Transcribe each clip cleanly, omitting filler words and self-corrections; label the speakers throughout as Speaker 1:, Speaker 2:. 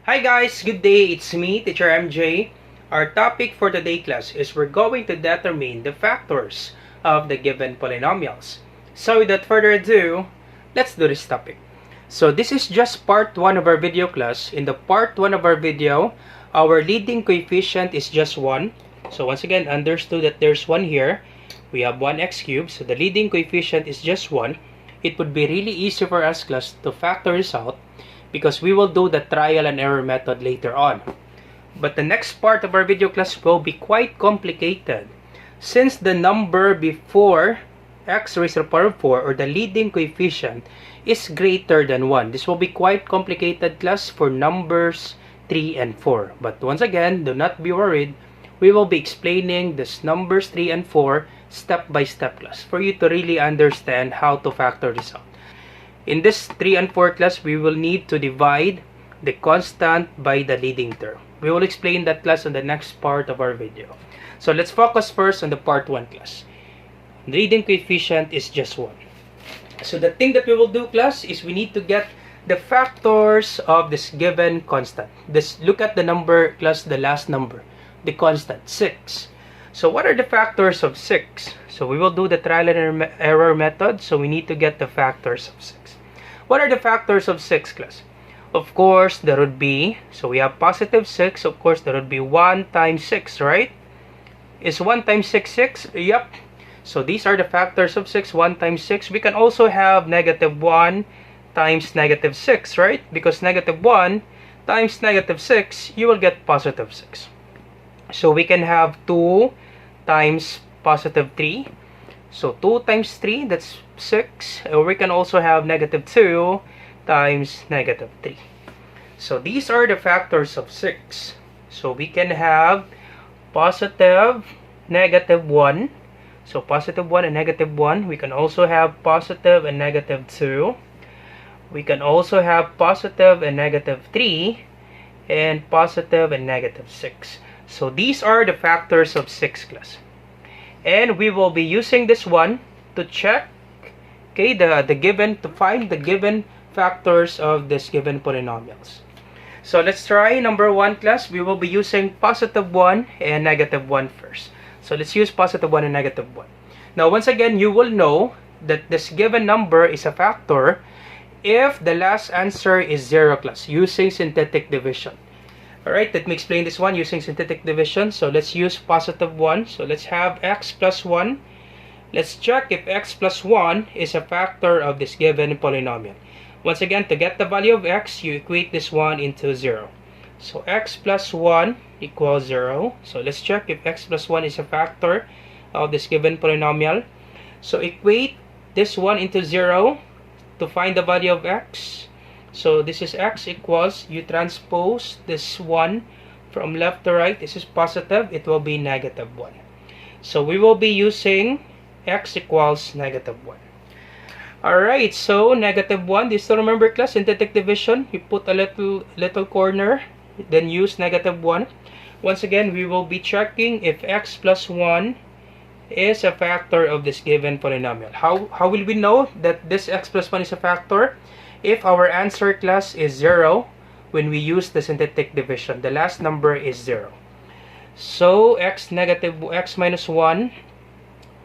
Speaker 1: Hi guys, good day. It's me, Teacher MJ. Our topic for today class is we're going to determine the factors of the given polynomials. So without further ado, let's do this topic. So this is just part 1 of our video class. In the part 1 of our video, our leading coefficient is just 1. So once again, understood that there's 1 here. We have 1x cubed, so the leading coefficient is just 1. It would be really easy for us class to factor this out, because we will do the trial and error method later on. But the next part of our video class will be quite complicated. Since the number before x raised to the power of 4, or the leading coefficient, is greater than 1. This will be quite complicated class for numbers 3 and 4. But once again, do not be worried. We will be explaining this numbers 3 and 4 step by step class for you to really understand how to factor this out. In this 3 and 4 class, we will need to divide the constant by the leading term. We will explain that class in the next part of our video. So let's focus first on the part 1 class. The leading coefficient is just 1. So the thing that we will do class is we need to get the factors of this given constant. Look at the number plus the last number, the constant 6. So what are the factors of 6? So we will do the trial and error method. So we need to get the factors of 6. What are the factors of 6 class? Of course, there would be, so we have positive 6. Of course, there would be 1 times 6, right? Is 1 times 6, 6? Yep. So these are the factors of 6, 1 times 6. We can also have negative 1 times negative 6, right? Because negative 1 times negative 6, you will get positive 6. So we can have 2 times positive 3. So 2 times 3, that's 6. Or we can also have negative 2 times negative 3. So these are the factors of 6. So we can have positive, negative 1. So positive 1 and negative 1. We can also have positive and negative 2. We can also have positive and negative 3. And positive and negative 6. So these are the factors of 6 class. And we will be using this one to check, okay, to find the given factors of this given polynomials. So let's try number 1 class. We will be using positive 1 and negative 1 first. So let's use positive 1 and negative 1. Now once again, you will know that this given number is a factor if the last answer is 0 class, using synthetic division. Alright, let me explain this one using synthetic division. So let's use positive 1. So let's have x plus 1. Let's check if x plus 1 is a factor of this given polynomial. Once again, to get the value of x, you equate this one into 0. So x plus 1 equals 0. So let's check if x plus 1 is a factor of this given polynomial. So equate this one into 0 to find the value of x. So this is x equals, you transpose this 1 from left to right. This is positive, it will be negative 1. So we will be using x equals negative 1. Alright, so negative 1. Do you still remember class? Synthetic division. You put a little corner, then use negative 1. Once again, we will be checking if x plus 1 is a factor of this given polynomial. How will we know that this x plus 1 is a factor? If our answer class is 0 when we use the synthetic division, the last number is 0. So x minus 1.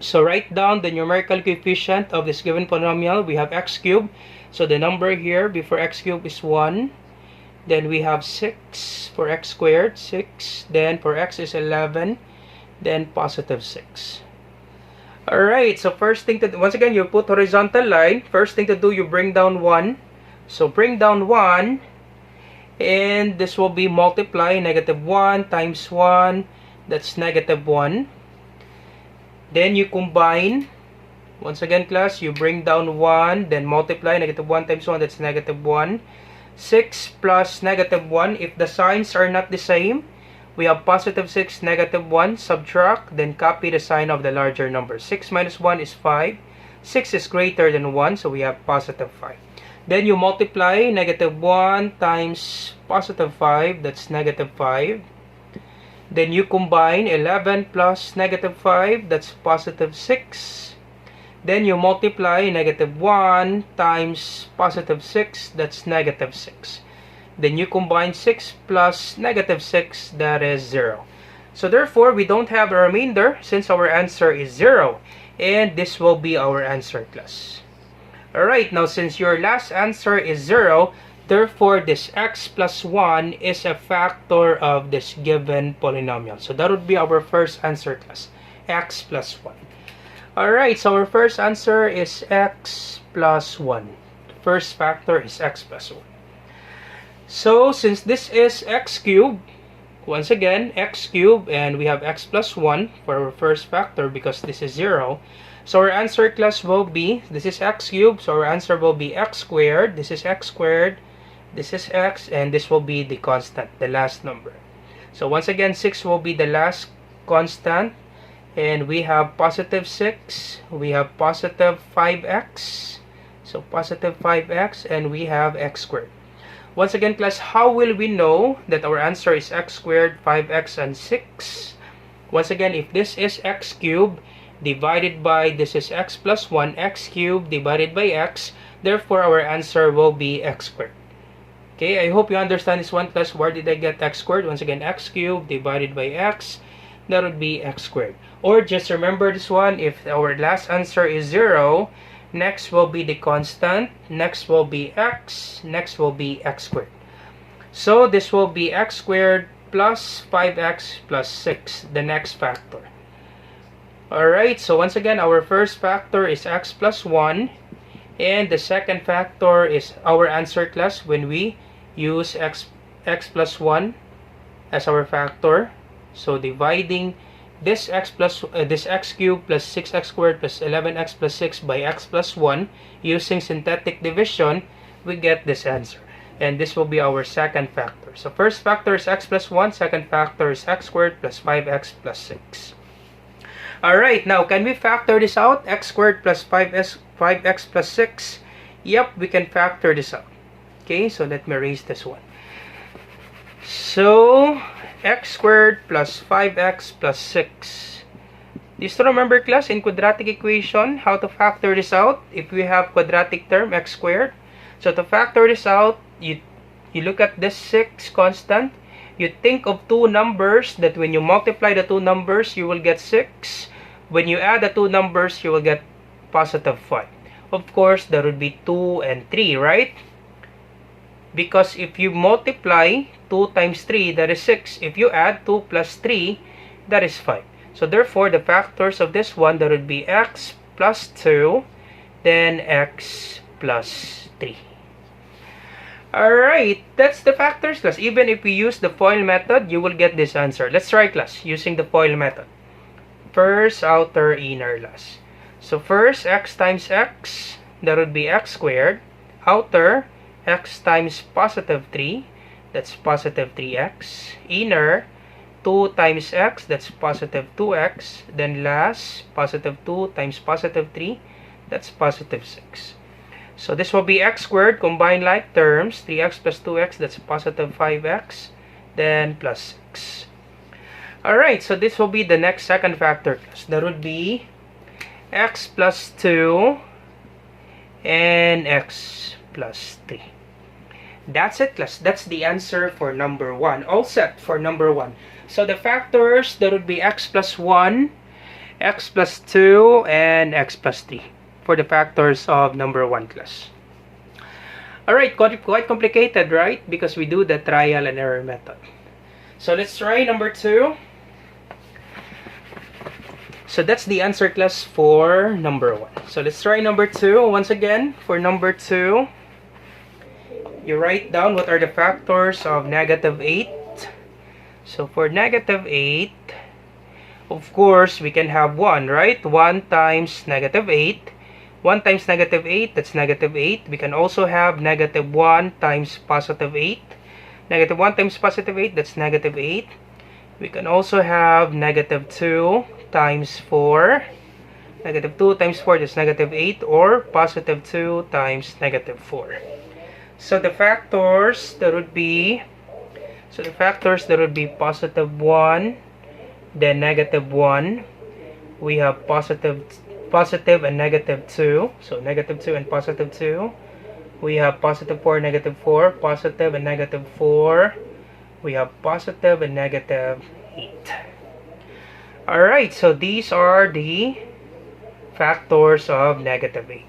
Speaker 1: So write down the numerical coefficient of this given polynomial. We have x cubed. So the number here before x cubed is 1. Then we have 6 for x squared, 6. Then for x is 11. Then positive 6. Alright, so first thing to do, once again, you put horizontal line. First thing to do, you bring down 1. So bring down 1. And this will be multiply negative 1 times 1. That's negative 1. Then you combine. Once again, class, you bring down 1. Then multiply negative 1 times 1. That's negative 1. 6 plus negative 1. If the signs are not the same, we have positive 6, negative 1, subtract, then copy the sign of the larger number. 6 minus 1 is 5. 6 is greater than 1, so we have positive 5. Then you multiply negative 1 times positive 5, that's negative 5. Then you combine 11 plus negative 5, that's positive 6. Then you multiply negative 1 times positive 6, that's negative 6. Then you combine 6 plus negative 6, that is 0. So therefore, we don't have a remainder since our answer is 0. And this will be our answer, class. Alright, now since your last answer is 0, therefore this x plus 1 is a factor of this given polynomial. So that would be our first answer, class. X plus 1. Alright, so our first answer is x plus 1. The first factor is x plus 1. So since this is x cubed, once again, x cubed, and we have x plus 1 for our first factor because this is 0. So our answer, class, will be, this is x cubed, so our answer will be x squared, this is x squared, this is x, and this will be the constant, the last number. So once again, 6 will be the last constant, and we have positive 6, we have positive 5x, so positive 5x, and we have x squared. Once again, class, how will we know that our answer is x squared, 5x, and 6? Once again, if this is x cubed divided by this is x plus 1, x cubed divided by x, therefore our answer will be x squared. Okay, I hope you understand this one, class. Where did I get x squared? Once again, x cubed divided by x, that would be x squared. Or just remember this one, if our last answer is 0, next will be the constant, next will be x, next will be x squared. So this will be x squared plus 5x plus 6, the next factor. Alright, so once again, our first factor is x plus 1, and the second factor is our answer, class, when we use x plus 1 as our factor. So dividing this x cubed plus 6x squared plus 11x plus 6 by x plus 1 using synthetic division, we get this answer. And this will be our second factor. So first factor is x plus 1, second factor is x squared plus 5x plus 6. Alright, now can we factor this out? X squared plus 5x plus 6. Yep, we can factor this out. Okay, so let me erase this one. So x squared plus 5x plus 6. Do you still remember, class, in quadratic equation, how to factor this out if we have quadratic term x squared? So to factor this out, you look at this 6 constant. You think of two numbers that when you multiply the two numbers, you will get 6. When you add the two numbers, you will get positive 5. Of course, that would be 2 and 3, right? Because if you multiply 2 times 3, that is 6. If you add 2 plus 3, that is 5. So therefore, the factors of this one, that would be x plus 2, then x plus 3. Alright, that's the factors, class. Even if we use the FOIL method, you will get this answer. Let's try, class, using the FOIL method. First, outer, inner, last. So first, x times x, that would be x squared. Outer, x times positive 3, that's positive 3x. Inner, 2 times x, that's positive 2x. Then last, positive 2 times positive 3, that's positive 6. So this will be x squared, combine like terms, 3x plus 2x, that's positive 5x, then plus 6. Alright, so this will be the next second factor, class. That would be x plus 2 and x plus 3. That's it, class. That's the answer for number 1. All set for number 1. So the factors, that would be x plus 1, x plus 2, and x plus 3 for the factors of number 1, class. Alright, quite complicated, right? Because we do the trial and error method. So let's try number 2. So that's the answer, class, for number 1. So let's try number 2. Once again, for number 2, you write down what are the factors of negative 8. So for negative 8, of course, we can have 1, right? 1 times negative 8. 1 times negative 8, that's negative 8. We can also have negative 1 times positive 8. Negative 1 times positive 8, that's negative 8. We can also have negative 2 times 4. Negative 2 times 4, that's negative 8. Or positive 2 times negative 4. So the factors that would be, positive 1, then negative 1. We have positive and negative 2. So negative 2 and positive 2. We have positive 4, negative 4, positive and negative 4. We have positive and negative 8. Alright, so these are the factors of negative 8.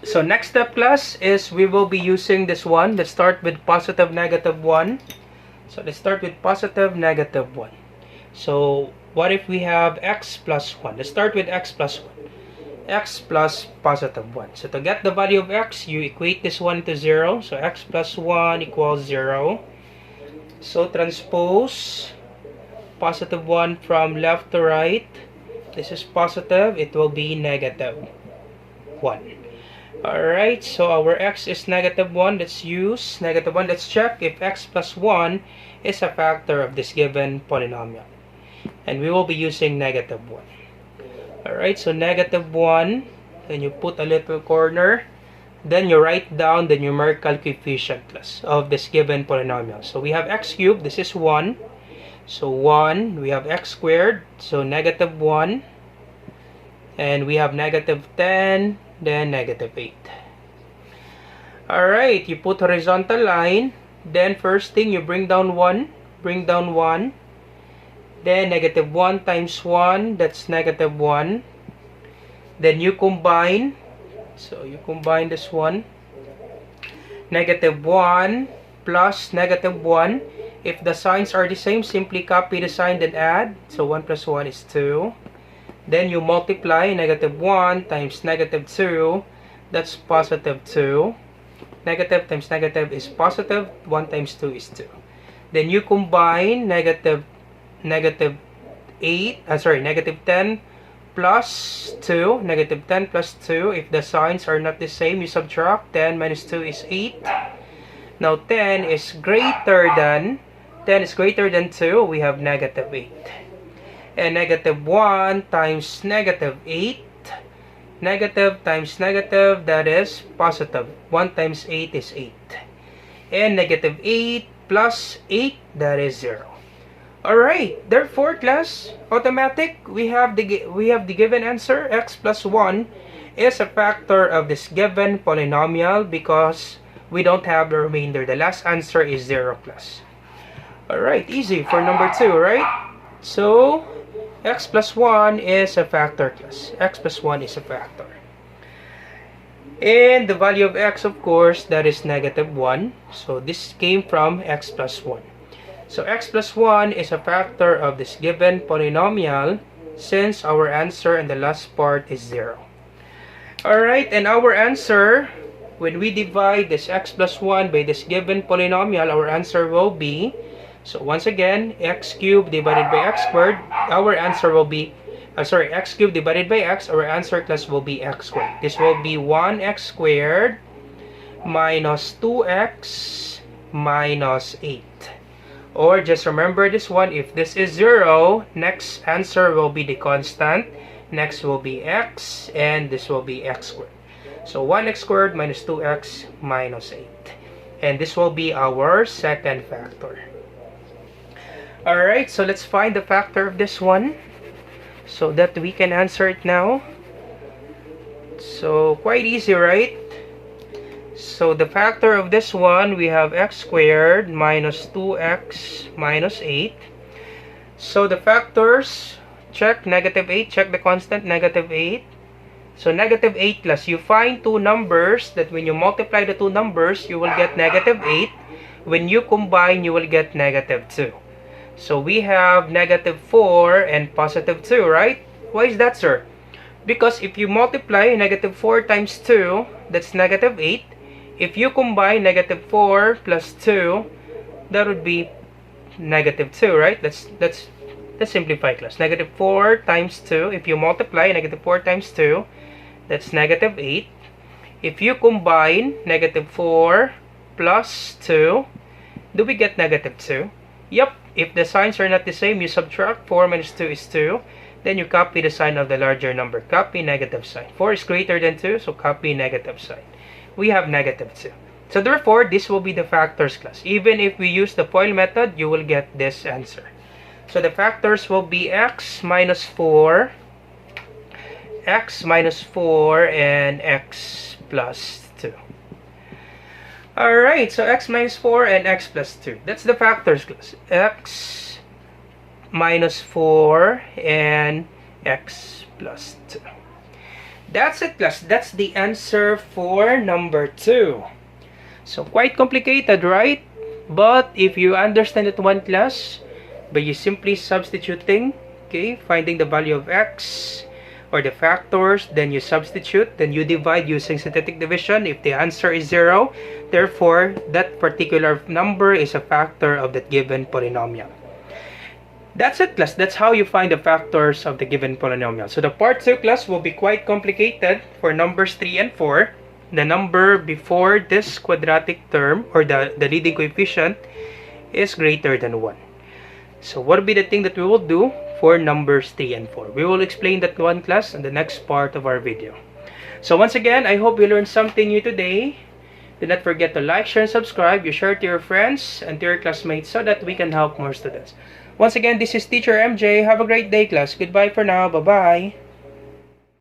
Speaker 1: So next step, class, is we will be using this one. Let's start with positive negative 1. So let's start with positive negative 1. So what if we have x plus 1? Let's start with x plus 1. X plus positive 1. So to get the value of x, you equate this one to 0. So x plus 1 equals 0. So transpose positive 1 from left to right. This is positive. It will be negative 1. Alright, so our x is negative 1. Let's use negative 1. Let's check if x plus 1 is a factor of this given polynomial. And we will be using negative 1. Alright, so negative 1. Then you put a little corner. Then you write down the numerical coefficient class of this given polynomial. So we have x cubed. This is 1. So 1. We have x squared. So negative 1. And we have negative 10. Then negative 8. Alright, you put horizontal line. Then first thing, you bring down 1. Bring down 1. Then negative 1 times 1. That's negative 1. Then you combine. So you combine this one. Negative 1 plus negative 1. If the signs are the same, simply copy the sign then add. So 1 plus 1 is 2. Then you multiply negative 1 times negative 2. That's positive 2. Negative times negative is positive. 1 times 2 is 2. Then you combine negative 10 plus 2. Negative 10 plus 2. If the signs are not the same, you subtract. 10 minus 2 is 8. Now 10 is greater than 2. We have negative 8. And negative 1 times negative 8. Negative times negative, that is positive. 1 times 8 is 8. And negative 8 plus 8, that is 0. Alright, therefore, class, automatic, we have the given answer. X plus 1 is a factor of this given polynomial because we don't have the remainder. The last answer is 0, class. Alright, easy for number 2, right? So x plus 1 is a factor, class. X plus 1 is a factor. And the value of x, of course, that is negative 1. So this came from x plus 1. So x plus 1 is a factor of this given polynomial since our answer in the last part is 0. Alright, and our answer, when we divide this x plus 1 by this given polynomial, our answer will be, so once again, x cubed divided by x squared, our answer will be, x cubed divided by x, our answer, class, will be x squared. This will be 1x squared minus 2x minus 8. Or just remember this one, if this is 0, next answer will be the constant, next will be x, and this will be x squared. So 1x squared minus 2x minus 8. And this will be our second factor. Alright, so let's find the factor of this one so that we can answer it now. So quite easy, right? So the factor of this one, we have x squared minus 2x minus 8. So the factors, check negative 8, check the constant, negative 8. So negative 8 plus, you find two numbers that when you multiply the two numbers, you will get negative 8. When you combine, you will get negative 2. So we have negative 4 and positive 2, right? Why is that, sir? Because if you multiply negative 4 times 2, that's negative 8. If you combine negative 4 plus 2, that would be negative 2, right? Let's simplify, class. Negative 4 times 2, if you multiply negative 4 times 2, that's negative 8. If you combine negative 4 plus 2, do we get negative 2? Yep. If the signs are not the same, you subtract. 4 minus 2 is 2. Then you copy the sign of the larger number. Copy negative sign. 4 is greater than 2, so copy negative sign. We have negative 2. So therefore, this will be the factors, class. Even if we use the FOIL method, you will get this answer. So the factors will be x minus 4, and x plus 2. Alright, so x minus 4 and x plus 2. That's the factors class. X minus 4 and x plus 2. That's it, class. That's the answer for number 2. So quite complicated, right? But if you understand it, one class, by you simply substituting, okay, finding the value of x or the factors, then you substitute, then you divide using synthetic division. If the answer is 0, therefore that particular number is a factor of that given polynomial. That's it, class. That's how you find the factors of the given polynomial. So the part 2, class, will be quite complicated for numbers 3 and 4. The number before this quadratic term or the leading coefficient is greater than 1. So what will be the thing that we will do for numbers 3 and 4? We will explain that one, class, in the next part of our video. So once again, I hope you learned something new today. Do not forget to like, share, and subscribe. You share to your friends and to your classmates so that we can help more students. Once again, this is Teacher MJ. Have a great day, class. Goodbye for now. Bye-bye.